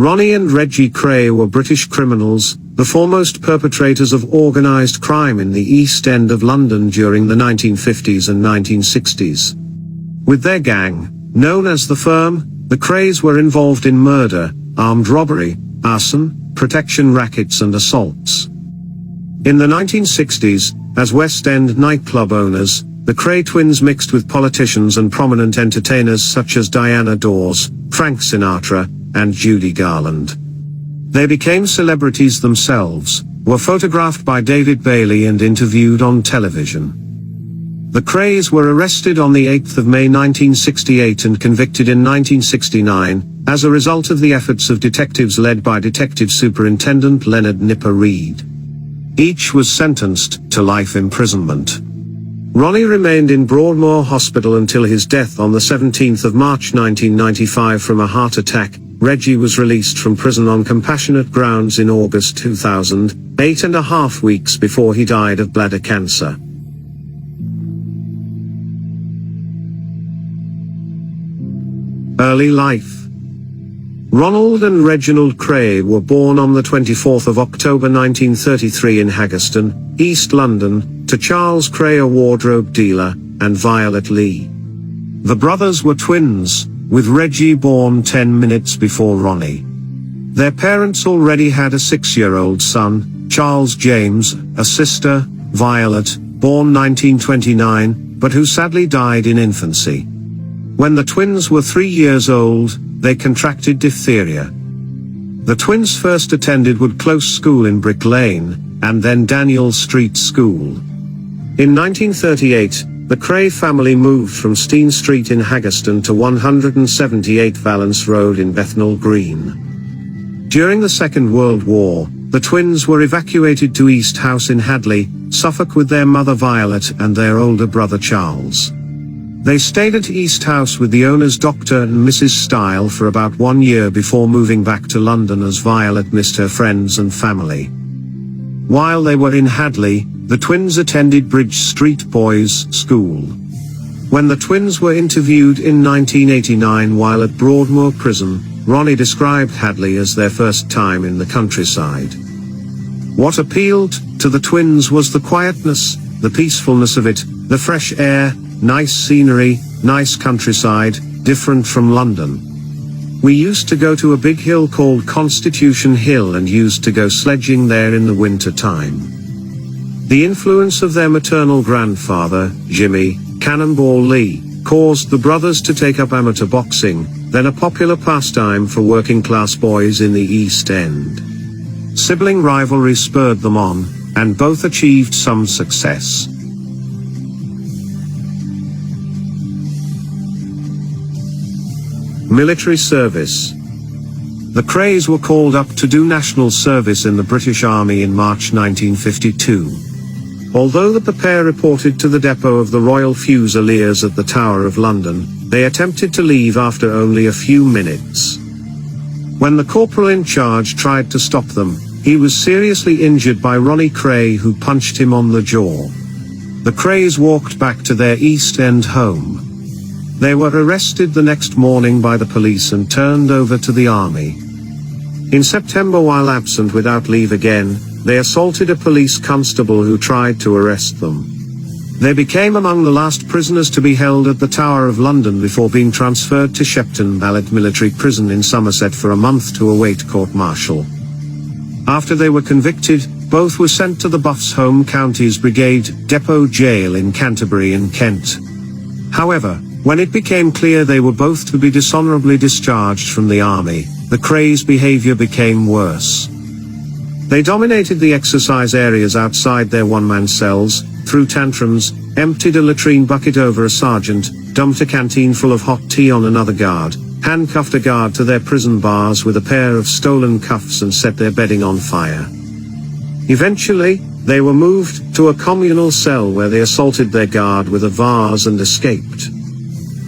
Ronnie and Reggie Kray were British criminals, the foremost perpetrators of organised crime in the East End of London during the 1950s and 1960s. With their gang, known as the Firm, the Krays were involved in murder, armed robbery, arson, protection rackets and assaults. In the 1960s, as West End nightclub owners, the Kray twins mixed with politicians and prominent entertainers such as Diana Dawes, Frank Sinatra, and Judy Garland. They became celebrities themselves, were photographed by David Bailey and interviewed on television. The Krays were arrested on the 8th of May 1968 and convicted in 1969, as a result of the efforts of detectives led by Detective Superintendent Leonard Nipper Reed. Each was sentenced to life imprisonment. Ronnie remained in Broadmoor Hospital until his death on the 17th of March 1995 from a heart attack. Reggie was released from prison on compassionate grounds in August 2000, 8.5 weeks before he died of bladder cancer. Early life. Ronald and Reginald Kray were born on the 24th of October 1933 in Haggerston, East London, to Charles Kray, a wardrobe dealer, and Violet Lee. The brothers were twins, with Reggie born 10 minutes before Ronnie. Their parents already had a 6-year-old son, Charles James, a sister, Violet, born 1929, but who sadly died in infancy. When the twins were 3 years old, they contracted diphtheria. The twins first attended Wood Close School in Brick Lane, and then Daniel Street School. In 1938, the Kray family moved from Steen Street in Haggerston to 178 Valence Road in Bethnal Green. During the Second World War, the twins were evacuated to East House in Hadley, Suffolk with their mother Violet and their older brother Charles. They stayed at East House with the owners Dr. and Mrs. Style for about 1 year before moving back to London as Violet missed her friends and family. While they were in Hadley, the twins attended Bridge Street Boys' School. When the twins were interviewed in 1989 while at Broadmoor Prison, Ronnie described Hadley as their first time in the countryside. What appealed to the twins was the quietness, the peacefulness of it, the fresh air, nice scenery, nice countryside, different from London. We used to go to a big hill called Constitution Hill and used to go sledging there in the winter time. The influence of their maternal grandfather, Jimmy Cannonball Lee, caused the brothers to take up amateur boxing, then a popular pastime for working-class boys in the East End. Sibling rivalry spurred them on, and both achieved some success. Military service. The Krays were called up to do national service in the British Army in March 1952. Although the pair reported to the depot of the Royal Fusiliers at the Tower of London, they attempted to leave after only a few minutes. When the corporal in charge tried to stop them, he was seriously injured by Ronnie Kray, who punched him on the jaw. The Krays walked back to their East End home. They were arrested the next morning by the police and turned over to the army. In September, while absent without leave again, they assaulted a police constable who tried to arrest them. They became among the last prisoners to be held at the Tower of London before being transferred to Shepton Mallet Military Prison in Somerset for a month to await court-martial. After they were convicted, both were sent to the Buffs Home Counties Brigade Depot Jail in Canterbury in Kent. However, when it became clear they were both to be dishonorably discharged from the army, the Krays' behavior became worse. They dominated the exercise areas outside their one-man cells, threw tantrums, emptied a latrine bucket over a sergeant, dumped a canteen full of hot tea on another guard, handcuffed a guard to their prison bars with a pair of stolen cuffs and set their bedding on fire. Eventually, they were moved to a communal cell where they assaulted their guard with a vase and escaped.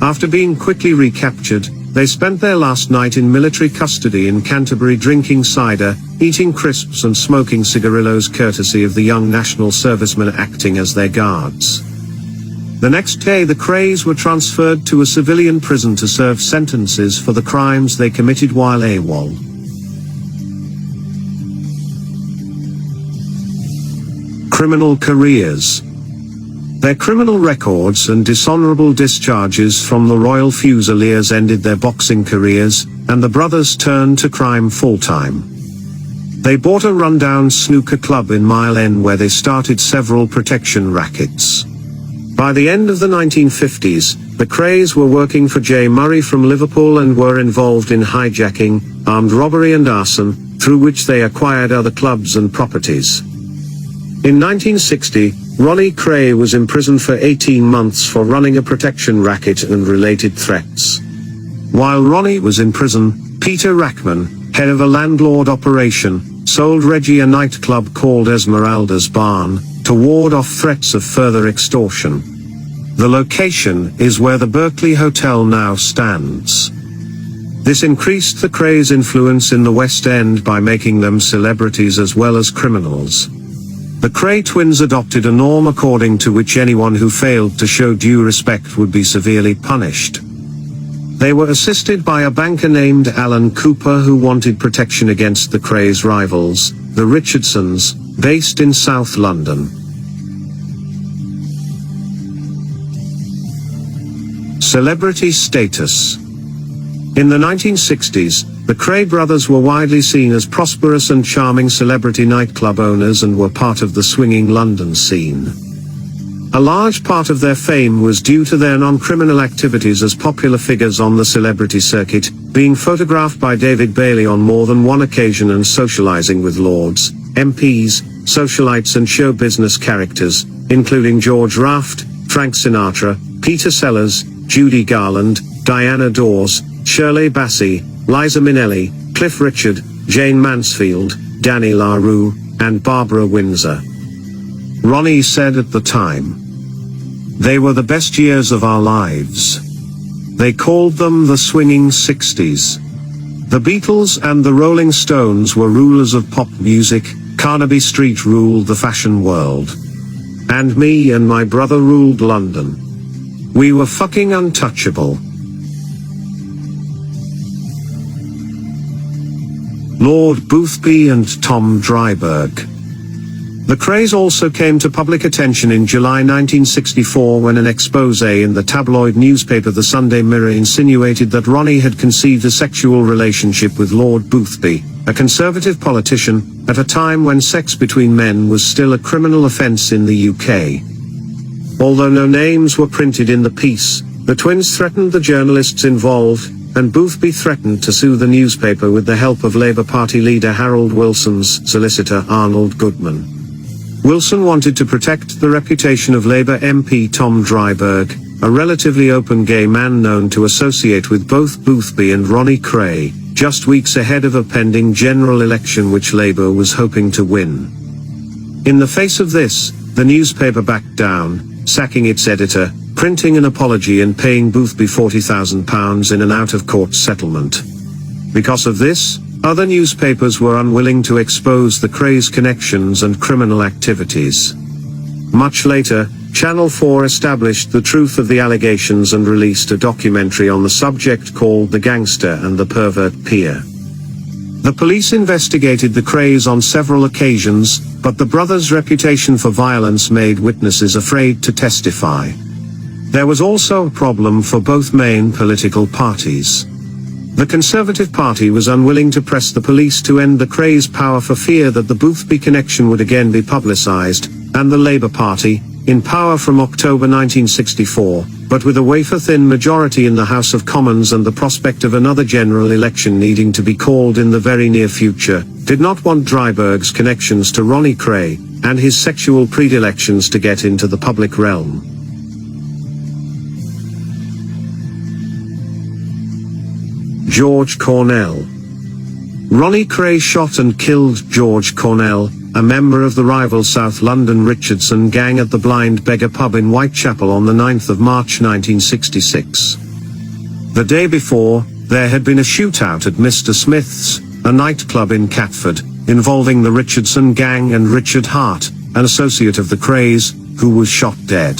After being quickly recaptured, they spent their last night in military custody in Canterbury drinking cider, eating crisps and smoking cigarillos courtesy of the young national servicemen acting as their guards. The next day the Krays were transferred to a civilian prison to serve sentences for the crimes they committed while AWOL. Criminal careers. Their criminal records and dishonorable discharges from the Royal Fusiliers ended their boxing careers, and the brothers turned to crime full-time. They bought a rundown snooker club in Mile End where they started several protection rackets. By the end of the 1950s, the Krays were working for J. Murray from Liverpool and were involved in hijacking, armed robbery and arson, through which they acquired other clubs and properties. In 1960, Ronnie Kray was imprisoned for 18 months for running a protection racket and related threats. While Ronnie was in prison, Peter Rackman, head of a landlord operation, sold Reggie a nightclub called Esmeralda's Barn, to ward off threats of further extortion. The location is where the Berkeley Hotel now stands. This increased the Krays' influence in the West End by making them celebrities as well as criminals. The Kray twins adopted a norm according to which anyone who failed to show due respect would be severely punished. They were assisted by a banker named Alan Cooper who wanted protection against the Krays' rivals, the Richardsons, based in South London. Celebrity status. In the 1960s, the Kray brothers were widely seen as prosperous and charming celebrity nightclub owners and were part of the swinging London scene. A large part of their fame was due to their non-criminal activities as popular figures on the celebrity circuit, being photographed by David Bailey on more than one occasion and socializing with lords, MPs, socialites and show business characters, including George Raft, Frank Sinatra, Peter Sellers, Judy Garland, Diana Dawes, Shirley Bassey, Liza Minnelli, Cliff Richard, Jane Mansfield, Danny LaRue, and Barbara Windsor. Ronnie said at the time, "They were the best years of our lives. They called them the swinging 60s. The Beatles and the Rolling Stones were rulers of pop music, Carnaby Street ruled the fashion world. And me and my brother ruled London. We were fucking untouchable." Lord Boothby and Tom Dryburgh. The Krays also came to public attention in July 1964 when an expose in the tabloid newspaper The Sunday Mirror insinuated that Ronnie had conceived a sexual relationship with Lord Boothby, a conservative politician, at a time when sex between men was still a criminal offence in the UK. Although no names were printed in the piece, the twins threatened the journalists involved, and Boothby threatened to sue the newspaper with the help of Labour Party leader Harold Wilson's solicitor Arnold Goodman. Wilson wanted to protect the reputation of Labour MP Tom Dryburgh, a relatively open gay man known to associate with both Boothby and Ronnie Kray, just weeks ahead of a pending general election which Labour was hoping to win. In the face of this, the newspaper backed down, sacking its editor, printing an apology and paying Boothby £40,000 in an out-of-court settlement. Because of this, other newspapers were unwilling to expose the Krays' connections and criminal activities. Much later, Channel 4 established the truth of the allegations and released a documentary on the subject called The Gangster and the Pervert Peer. The police investigated the Krays on several occasions, but the brothers' reputation for violence made witnesses afraid to testify. There was also a problem for both main political parties. The Conservative Party was unwilling to press the police to end the Krays' power for fear that the Boothby connection would again be publicized, and the Labour Party, in power from October 1964, but with a wafer-thin majority in the House of Commons and the prospect of another general election needing to be called in the very near future, did not want Dryburgh's connections to Ronnie Kray, and his sexual predilections to get into the public realm. George Cornell. Ronnie Kray shot and killed George Cornell, a member of the rival South London Richardson gang at the Blind Beggar pub in Whitechapel on the 9th of March 1966. The day before, there had been a shootout at Mr. Smith's, a nightclub in Catford, involving the Richardson gang and Richard Hart, an associate of the Krays, who was shot dead.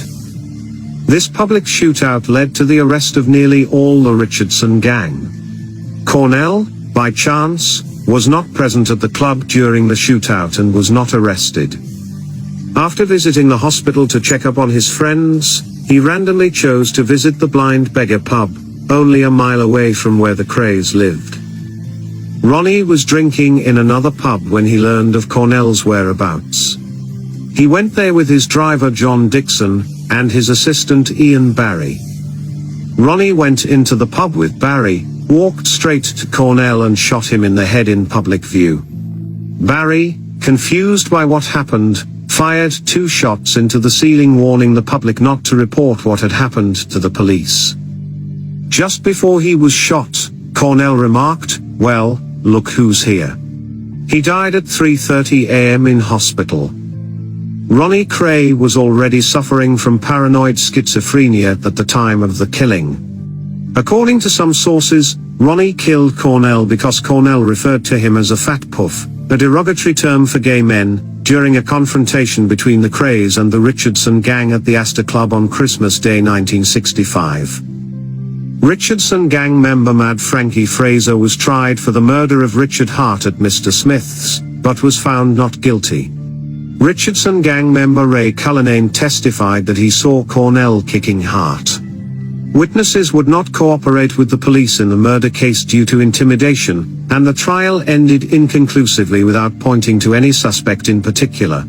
This public shootout led to the arrest of nearly all the Richardson gang. Cornell, by chance, was not present at the club during the shootout and was not arrested. After visiting the hospital to check up on his friends, he randomly chose to visit the Blind Beggar pub, only a mile away from where the Krays lived. Ronnie was drinking in another pub when he learned of Cornell's whereabouts. He went there with his driver John Dixon, and his assistant Ian Barry. Ronnie went into the pub with Barry, walked straight to Cornell and shot him in the head in public view. Barry, confused by what happened, fired 2 shots into the ceiling, warning the public not to report what had happened to the police. Just before he was shot, Cornell remarked, "Well, look who's here." He died at 3:30 a.m. in hospital. Ronnie Kray was already suffering from paranoid schizophrenia at the time of the killing. According to some sources, Ronnie killed Cornell because Cornell referred to him as a fat puff, a derogatory term for gay men, during a confrontation between the Krays and the Richardson gang at the Astor Club on Christmas Day 1965. Richardson gang member Mad Frankie Fraser was tried for the murder of Richard Hart at Mr. Smith's, but was found not guilty. Richardson gang member Ray Cullinane testified that he saw Cornell kicking Hart. Witnesses would not cooperate with the police in the murder case due to intimidation, and the trial ended inconclusively without pointing to any suspect in particular.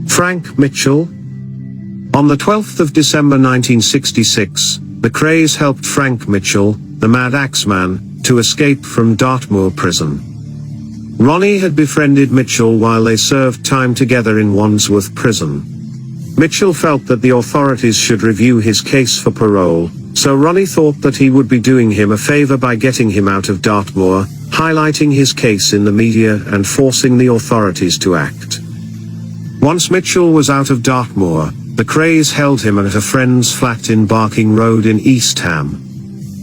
Frank Mitchell. On the 12th of December 1966, the Krays helped Frank Mitchell, the Mad Axeman, to escape from Dartmoor prison. Ronnie had befriended Mitchell while they served time together in Wandsworth prison. Mitchell felt that the authorities should review his case for parole, so Ronnie thought that he would be doing him a favor by getting him out of Dartmoor, highlighting his case in the media and forcing the authorities to act. Once Mitchell was out of Dartmoor, the Krays held him at a friend's flat in Barking Road in East Ham.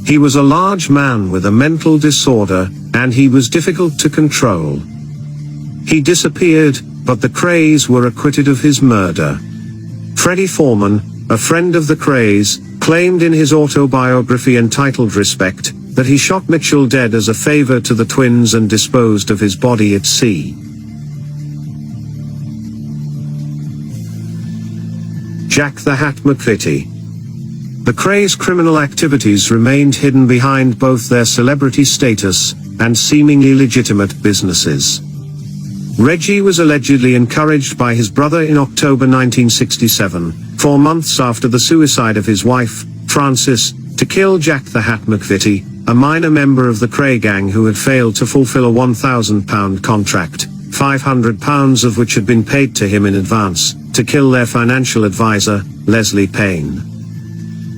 He was a large man with a mental disorder, and he was difficult to control. He disappeared, but the Krays were acquitted of his murder. Freddie Foreman, a friend of the Krays, claimed in his autobiography entitled Respect, that he shot Mitchell dead as a favor to the twins and disposed of his body at sea. Jack the Hat McVitie. The Krays' criminal activities remained hidden behind both their celebrity status and seemingly legitimate businesses. Reggie was allegedly encouraged by his brother in October 1967, 4 months after the suicide of his wife, Frances, to kill Jack the Hat McVitie, a minor member of the Kray gang who had failed to fulfill a £1,000 contract, £500 of which had been paid to him in advance, to kill their financial advisor, Leslie Payne.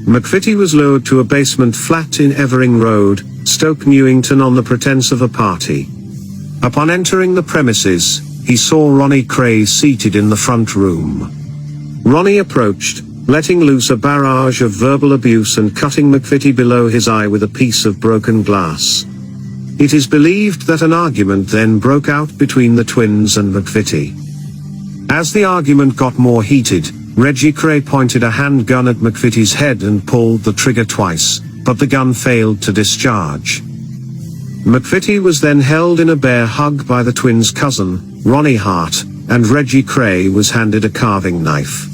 McVitie was lured to a basement flat in Evering Road, Stoke Newington on the pretense of a party. Upon entering the premises, he saw Ronnie Kray seated in the front room. Ronnie approached, letting loose a barrage of verbal abuse and cutting McVitie below his eye with a piece of broken glass. It is believed that an argument then broke out between the twins and McVitie. As the argument got more heated, Reggie Kray pointed a handgun at McVitie's head and pulled the trigger twice, but the gun failed to discharge. McVitie was then held in a bear hug by the twins' cousin, Ronnie Hart, and Reggie Kray was handed a carving knife.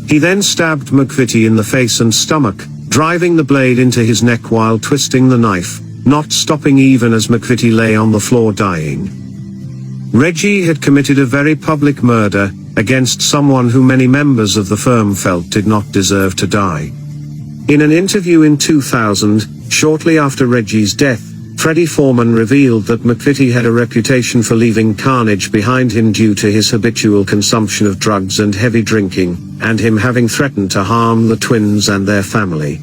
He then stabbed McVitie in the face and stomach, driving the blade into his neck while twisting the knife, not stopping even as McVitie lay on the floor dying. Reggie had committed a very public murder, against someone who many members of the firm felt did not deserve to die. In an interview in 2000, shortly after Reggie's death, Freddie Foreman revealed that McVitie had a reputation for leaving carnage behind him due to his habitual consumption of drugs and heavy drinking, and him having threatened to harm the twins and their family.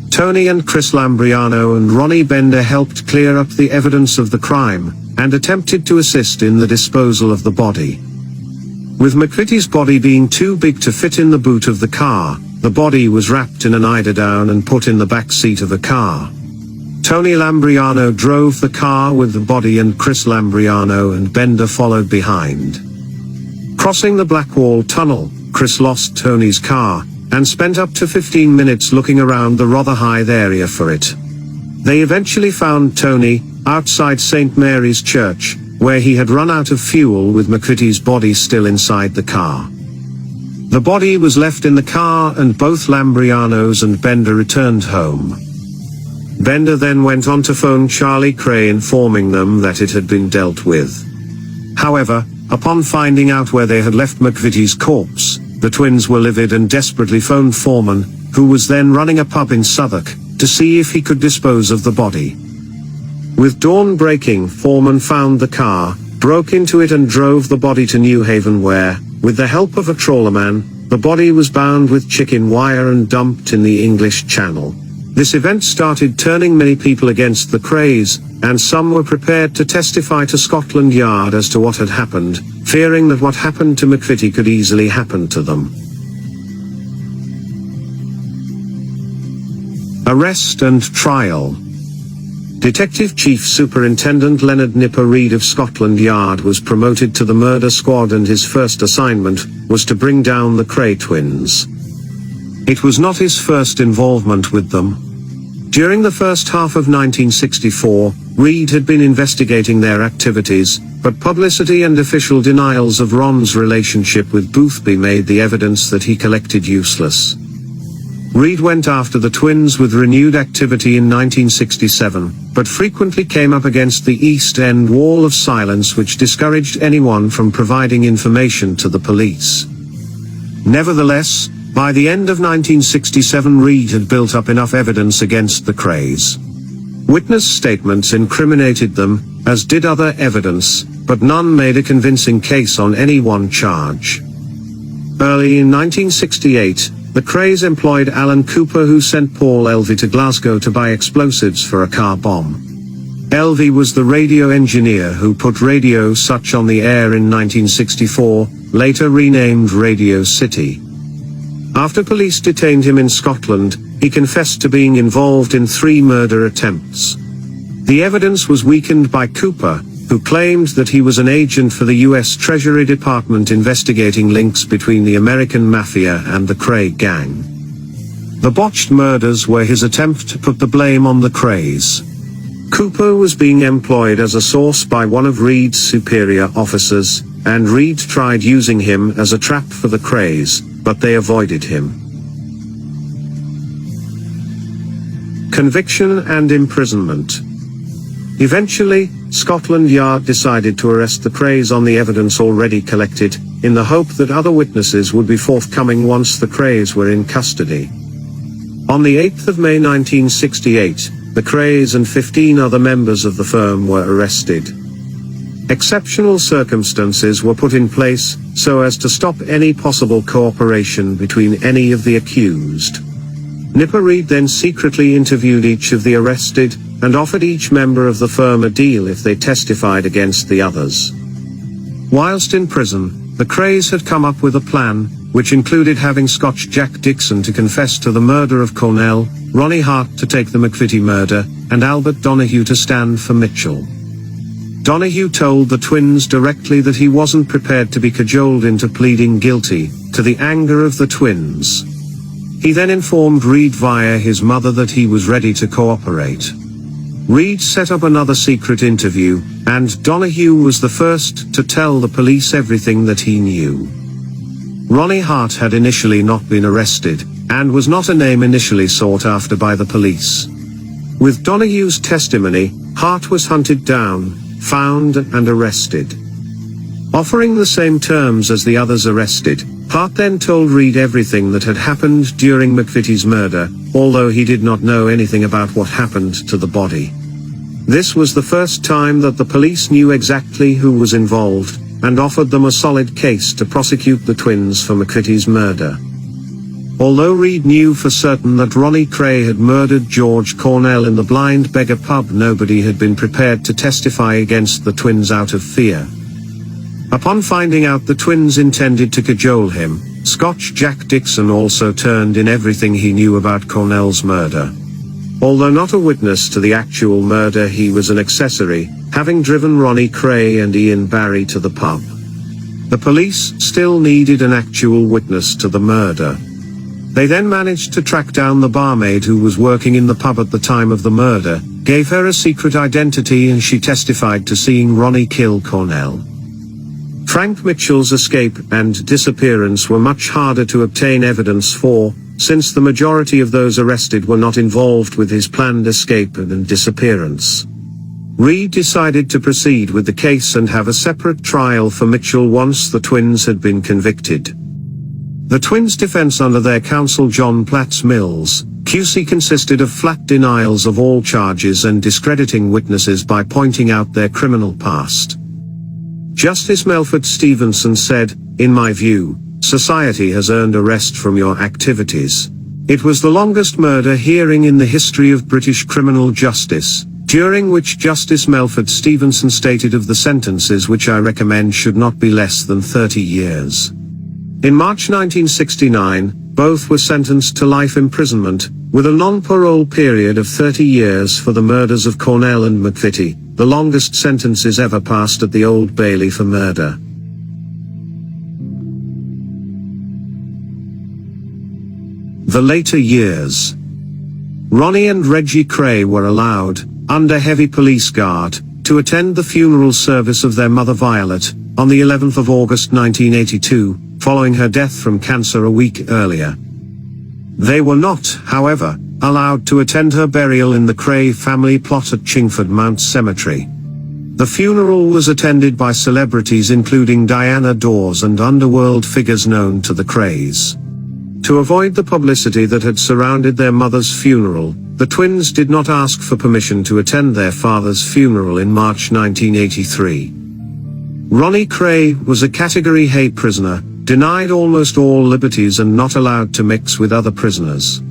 Tony and Chris Lambriano and Ronnie Bender helped clear up the evidence of the crime, and attempted to assist in the disposal of the body. With McVitie's body being too big to fit in the boot of the car, the body was wrapped in an eiderdown and put in the back seat of the car. Tony Lambriano drove the car with the body and Chris Lambriano and Bender followed behind. Crossing the Blackwall Tunnel, Chris lost Tony's car, and spent up to 15 minutes looking around the Rotherhithe area for it. They eventually found Tony, outside St. Mary's Church, where he had run out of fuel with McVitie's body still inside the car. The body was left in the car and both Lambrianos and Bender returned home. Bender then went on to phone Charlie Kray informing them that it had been dealt with. However, upon finding out where they had left McVitie's corpse, the twins were livid and desperately phoned Foreman, who was then running a pub in Southwark, to see if he could dispose of the body. With dawn breaking, Foreman found the car, broke into it and drove the body to New Haven where, with the help of a trawlerman, the body was bound with chicken wire and dumped in the English Channel. This event started turning many people against the Krays, and some were prepared to testify to Scotland Yard as to what had happened, fearing that what happened to McVitie could easily happen to them. Arrest and trial. Detective Chief Superintendent Leonard Nipper Reid of Scotland Yard was promoted to the murder squad and his first assignment was to bring down the Kray twins. It was not his first involvement with them. During the first half of 1964, Reid had been investigating their activities, but publicity and official denials of Ron's relationship with Boothby made the evidence that he collected useless. Reid went after the twins with renewed activity in 1967, but frequently came up against the East End wall of silence which discouraged anyone from providing information to the police. Nevertheless, by the end of 1967 Reid had built up enough evidence against the Krays. Witness statements incriminated them, as did other evidence, but none made a convincing case on any one charge. Early in 1968, the Krays employed Alan Cooper who sent Paul Elvey to Glasgow to buy explosives for a car bomb. Elvey was the radio engineer who put Radio Such on the air in 1964, later renamed Radio City. After police detained him in Scotland, he confessed to being involved in 3 murder attempts. The evidence was weakened by Cooper, who claimed that he was an agent for the U.S. Treasury Department investigating links between the American Mafia and the Kray gang. The botched murders were his attempt to put the blame on the Krays. Cooper was being employed as a source by one of Reid's superior officers, and Reid tried using him as a trap for the Krays, but they avoided him. Conviction and imprisonment. Eventually, Scotland Yard decided to arrest the Krays on the evidence already collected, in the hope that other witnesses would be forthcoming once the Krays were in custody. On the 8th of May 1968, the Krays and 15 other members of the firm were arrested. Exceptional circumstances were put in place, so as to stop any possible cooperation between any of the accused. Nipper Reid then secretly interviewed each of the arrested, and offered each member of the firm a deal if they testified against the others. Whilst in prison, the Krays had come up with a plan, which included having Scotch Jack Dixon to confess to the murder of Cornell, Ronnie Hart to take the McVitie murder, and Albert Donahue to stand for Mitchell. Donahue told the twins directly that he wasn't prepared to be cajoled into pleading guilty, to the anger of the twins. He then informed Reid via his mother that he was ready to cooperate. Reid set up another secret interview, and Donahue was the first to tell the police everything that he knew. Ronnie Hart had initially not been arrested, and was not a name initially sought after by the police. With Donahue's testimony, Hart was hunted down, found and arrested. Offering the same terms as the others arrested, Hart then told Reid everything that had happened during McVitie's murder, although he did not know anything about what happened to the body. This was the first time that the police knew exactly who was involved, and offered them a solid case to prosecute the twins for McVitie's murder. Although Reid knew for certain that Ronnie Kray had murdered George Cornell in the Blind Beggar pub, nobody had been prepared to testify against the twins out of fear. Upon finding out the twins intended to cajole him, Scotch Jack Dixon also turned in everything he knew about Cornell's murder. Although not a witness to the actual murder, he was an accessory, having driven Ronnie Kray and Ian Barry to the pub. The police still needed an actual witness to the murder. They then managed to track down the barmaid who was working in the pub at the time of the murder, gave her a secret identity, and she testified to seeing Ronnie kill Cornell. Frank Mitchell's escape and disappearance were much harder to obtain evidence for, since the majority of those arrested were not involved with his planned escape and disappearance. Reed decided to proceed with the case and have a separate trial for Mitchell once the twins had been convicted. The twins' defense under their counsel John Platts Mills, QC, consisted of flat denials of all charges and discrediting witnesses by pointing out their criminal past. Justice Melford Stevenson said, "In my view, society has earned a rest from your activities." It was the longest murder hearing in the history of British criminal justice, during which Justice Melford Stevenson stated of the sentences which I recommend should not be less than 30 years. In March 1969, both were sentenced to life imprisonment, with a non-parole period of 30 years for the murders of Cornell and McVitie, the longest sentences ever passed at the Old Bailey for murder. The later years. Ronnie and Reggie Kray were allowed, under heavy police guard, to attend the funeral service of their mother Violet, on the 11th of August 1982, following her death from cancer a week earlier. They were not, however, allowed to attend her burial in the Kray family plot at Chingford Mount Cemetery. The funeral was attended by celebrities including Diana Dawes and underworld figures known to the Krays. To avoid the publicity that had surrounded their mother's funeral, the twins did not ask for permission to attend their father's funeral in March 1983. Ronnie Kray was a Category A prisoner, denied almost all liberties and not allowed to mix with other prisoners.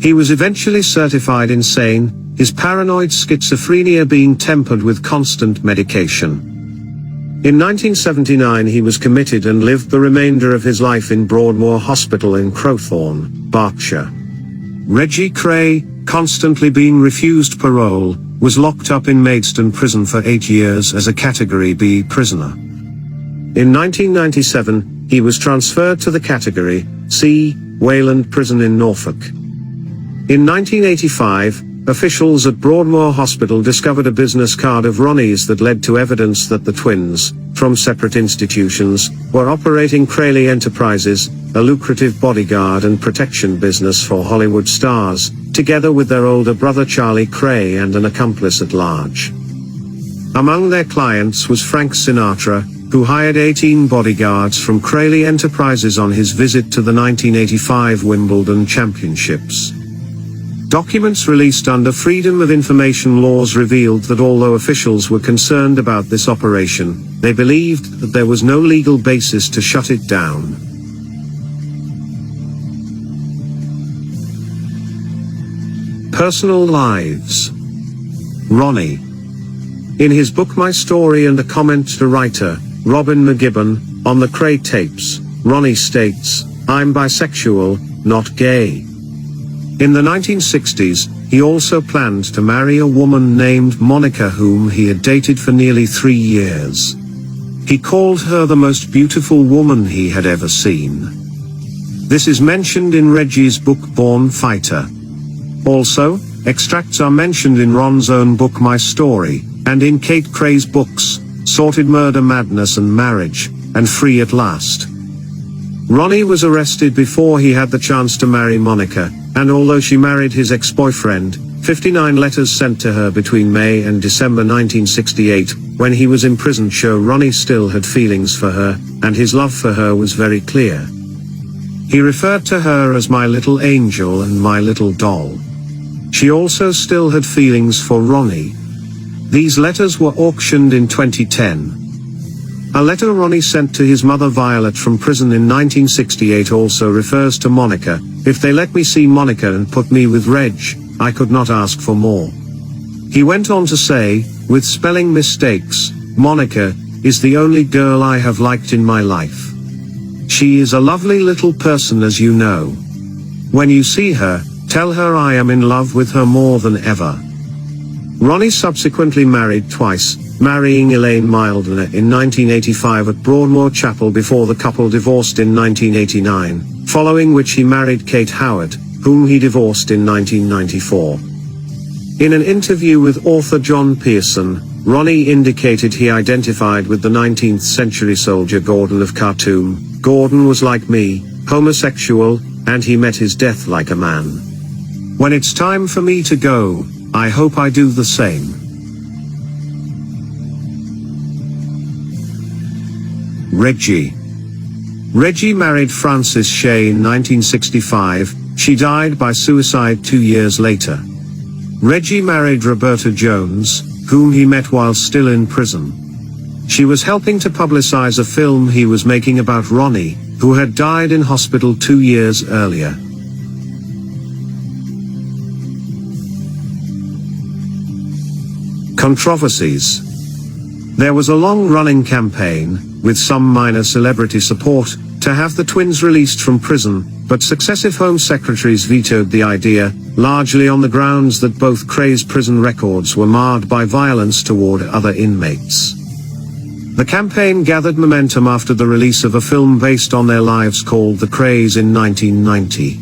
He was eventually certified insane, his paranoid schizophrenia being tempered with constant medication. In 1979 he was committed and lived the remainder of his life in Broadmoor Hospital in Crowthorne, Berkshire. Reggie Kray, constantly being refused parole, was locked up in Maidstone Prison for 8 years as a Category B prisoner. In 1997, he was transferred to the Category C Wayland Prison in Norfolk. In 1985, officials at Broadmoor Hospital discovered a business card of Ronnie's that led to evidence that the twins, from separate institutions, were operating Krays Enterprises, a lucrative bodyguard and protection business for Hollywood stars, together with their older brother Charlie Kray and an accomplice at large. Among their clients was Frank Sinatra, who hired 18 bodyguards from Krays Enterprises on his visit to the 1985 Wimbledon Championships. Documents released under Freedom of Information laws revealed that although officials were concerned about this operation, they believed that there was no legal basis to shut it down. Personal lives. Ronnie. In his book My Story and a Comment to writer, Robin McGibbon, on the Kray tapes, Ronnie states, "I'm bisexual, not gay." In the 1960s, he also planned to marry a woman named Monica whom he had dated for nearly 3 years. He called her the most beautiful woman he had ever seen. This is mentioned in Reggie's book Born Fighter. Also, extracts are mentioned in Ron's own book My Story, and in Kate Kray's books, Sorted Murder, Madness and Marriage, and Free at Last. Ronnie was arrested before he had the chance to marry Monica, and although she married his ex-boyfriend, 59 letters sent to her between May and December 1968, when he was imprisoned, show Ronnie still had feelings for her, and his love for her was very clear. He referred to her as my little angel and my little doll. She also still had feelings for Ronnie. These letters were auctioned in 2010. A letter Ronnie sent to his mother Violet from prison in 1968 also refers to Monica. "If they let me see Monica and put me with Reg, I could not ask for more." He went on to say, with spelling mistakes, "Monica is the only girl I have liked in my life. She is a lovely little person, as you know. When you see her, tell her I am in love with her more than ever." Ronnie subsequently married twice, marrying Elaine Mildner in 1985 at Broadmoor Chapel before the couple divorced in 1989, following which he married Kate Howard, whom he divorced in 1994. In an interview with author John Pearson, Ronnie indicated he identified with the 19th century soldier Gordon of Khartoum. Gordon was like me, homosexual, and he met his death like a man. When it's time for me to go, I hope I do the same. Reggie. Reggie married Frances Shea in 1965, she died by suicide 2 years later. Reggie married Roberta Jones, whom he met while still in prison. She was helping to publicize a film he was making about Ronnie, who had died in hospital 2 years earlier. Controversies. There was a long-running campaign, with some minor celebrity support, to have the twins released from prison, but successive Home Secretaries vetoed the idea, largely on the grounds that both Krays' prison records were marred by violence toward other inmates. The campaign gathered momentum after the release of a film based on their lives called The Krays in 1990.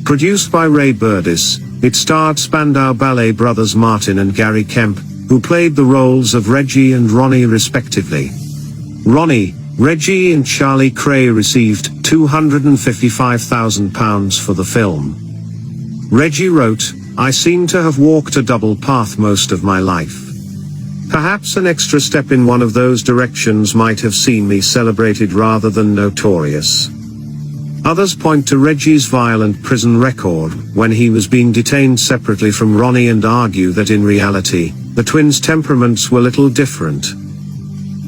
Produced by Ray Burdis, it starred Spandau Ballet brothers Martin and Gary Kemp, who played the roles of Reggie and Ronnie respectively. Ronnie, Reggie and Charlie Kray received £255,000 for the film. Reggie wrote, "I seem to have walked a double path most of my life. Perhaps an extra step in one of those directions might have seen me celebrated rather than notorious." Others point to Reggie's violent prison record when he was being detained separately from Ronnie and argue that in reality, the twins' temperaments were little different.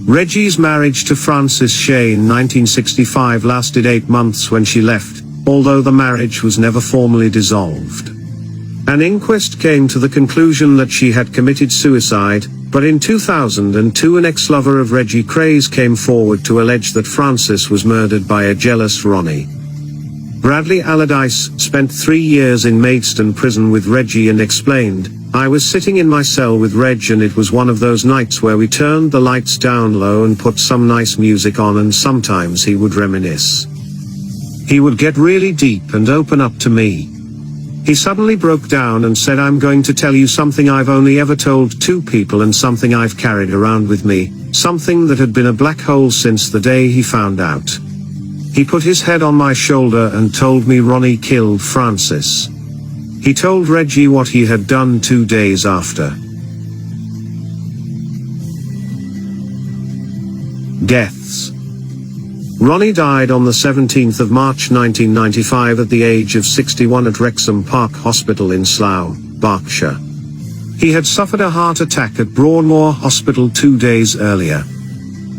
Reggie's marriage to Frances Shea in 1965 lasted 8 months when she left, although the marriage was never formally dissolved. An inquest came to the conclusion that she had committed suicide, but in 2002 an ex-lover of Reggie Krays came forward to allege that Frances was murdered by a jealous Ronnie. Bradley Allardyce spent 3 years in Maidstone prison with Reggie and explained, "I was sitting in my cell with Reg and it was one of those nights where we turned the lights down low and put some nice music on and sometimes he would reminisce. He would get really deep and open up to me. He suddenly broke down and said, 'I'm going to tell you something I've only ever told 2 people and something I've carried around with me, something that had been a black hole since the day he found out.' He put his head on my shoulder and told me Ronnie killed Frances. He told Reggie what he had done 2 days after." Deaths. Ronnie died on the 17th of March 1995 at the age of 61 at Wrexham Park Hospital in Slough, Berkshire. He had suffered a heart attack at Broadmoor Hospital 2 days earlier.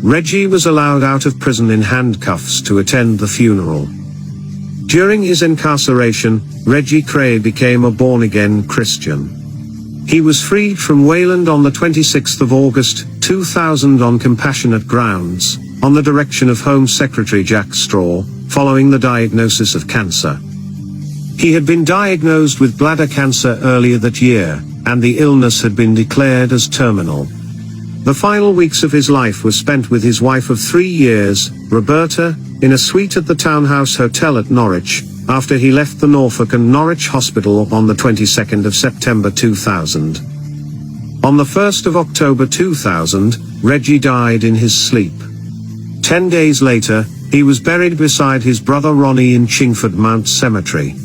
Reggie was allowed out of prison in handcuffs to attend the funeral. During his incarceration, Reggie Kray became a born-again Christian. He was freed from Wayland on the 26th of August, 2000 on compassionate grounds, on the direction of Home Secretary Jack Straw, following the diagnosis of cancer. He had been diagnosed with bladder cancer earlier that year, and the illness had been declared as terminal. The final weeks of his life were spent with his wife of 3 years, Roberta, in a suite at the Townhouse Hotel at Norwich, after he left the Norfolk and Norwich Hospital on the 22nd of September 2000. On the 1st of October 2000, Reggie died in his sleep. 10 days later, he was buried beside his brother Ronnie in Chingford Mount Cemetery.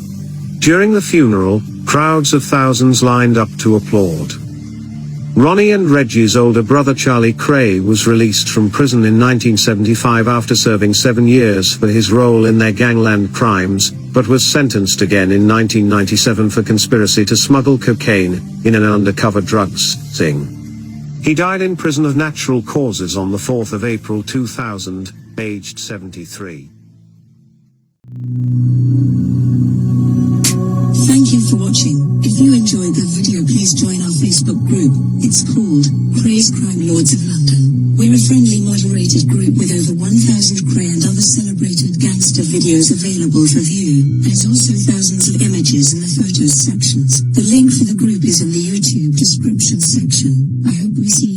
During the funeral, crowds of thousands lined up to applaud. Ronnie and Reggie's older brother Charlie Kray was released from prison in 1975 after serving 7 years for his role in their gangland crimes, but was sentenced again in 1997 for conspiracy to smuggle cocaine in an undercover drugs sting. He died in prison of natural causes on the 4th of April 2000, aged 73. Thank you for watching. If you enjoyed the video, please join our Facebook group. It's called Krays Crime Lords of London. We're a friendly moderated group with over 1,000 Kray and other celebrated gangster videos available for view. There's also thousands of images in the photos sections. The link for the group is in the YouTube description section. I hope we see you